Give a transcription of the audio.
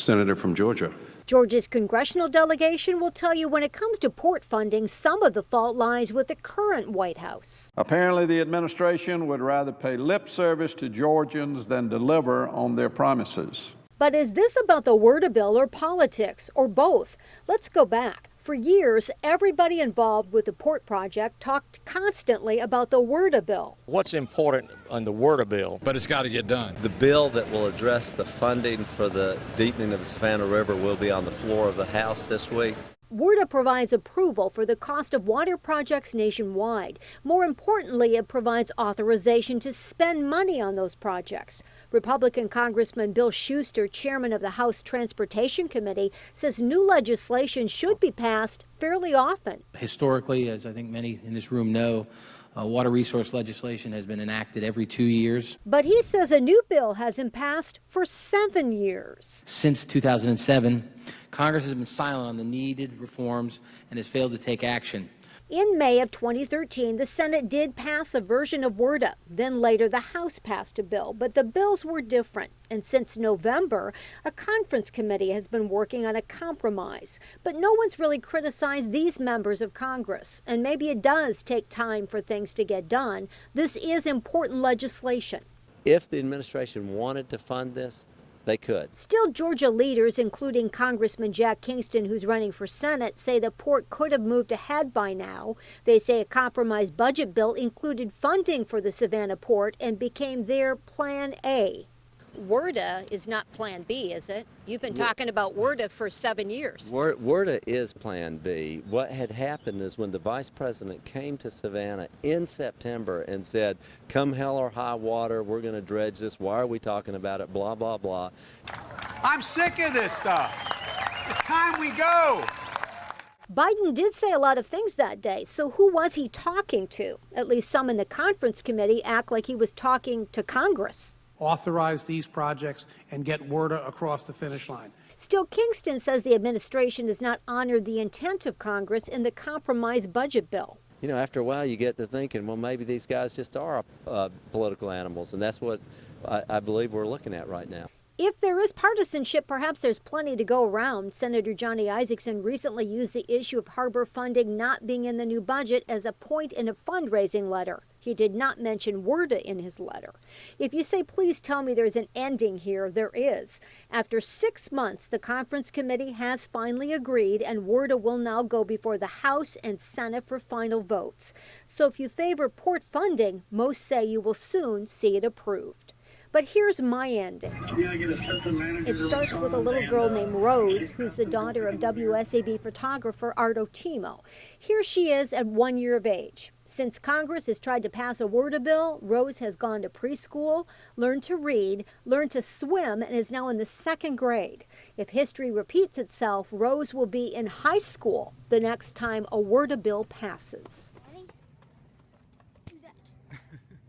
Senator from Georgia. Georgia's congressional delegation will tell you when it comes to port funding, some of the fault lies with the current White House. Apparently, the administration would rather pay lip service to Georgians than deliver on their promises. But is this about the WRDA bill or politics, or both? Let's go back. For years, everybody involved with the port project talked constantly about the WRDA bill. What's important on the WRDA bill? But it's got to get done. The bill that will address the funding for the deepening of the Savannah River will be on the floor of the House this week. WRDA provides approval for the cost of water projects nationwide. More importantly, it provides authorization to spend money on those projects. Republican Congressman Bill Schuster, chairman of the House Transportation Committee, says new legislation should be passed fairly often. Historically, as I think many in this room know, water resource legislation has been enacted every 2 years. But he says a new bill hasn't passed for 7 years. Since 2007, Congress has been silent on the needed reforms and has failed to take action. In May of 2013, the Senate did pass a version of WRDA. Then later, the House passed a bill, but the bills were different. And since November, a conference committee has been working on a compromise. But no one's really criticized these members of Congress. And maybe it does take time for things to get done. This is important legislation. If the administration wanted to fund this, they could. Still, Georgia leaders, including Congressman Jack Kingston, who's running for Senate, say the port could have moved ahead by now. They say a compromise budget bill included funding for the Savannah port and became their Plan A. WRDA is not Plan B, is it? You've been talking about WRDA for 7 years. WRDA is Plan B. What had happened is when the vice president came to Savannah in September and said, come hell or high water, we're going to dredge this. Why are we talking about it? Blah, blah, blah. I'm sick of this stuff. It's time we go. Biden did say a lot of things that day, so who was he talking to? At least some in the conference committee act like he was talking to Congress. Authorize these projects and get WRDA across the finish line. Still, Kingston says the administration has not honored the intent of Congress in the compromise budget bill. You know, after a while you get to thinking, well, maybe these guys just are political animals, and that's what I believe we're looking at right now. If there is partisanship, perhaps there's plenty to go around. Senator Johnny Isakson recently used the issue of harbor funding not being in the new budget as a point in a fundraising letter. He did not mention WRDA in his letter. If you say, please tell me there's an ending here, there is. After 6 months, the conference committee has finally agreed, and WRDA will now go before the House and Senate for final votes. So if you favor port funding, most say you will soon see it approved. But here's my ending. It starts with a little girl named Rose, who's the daughter of WSAV photographer Arto Timo. Here she is at 1 year of age. Since Congress has tried to pass a WRDA bill, Rose has gone to preschool, learned to read, learned to swim, and is now in the 2nd grade. If history repeats itself, Rose will be in high school the next time a WRDA bill passes.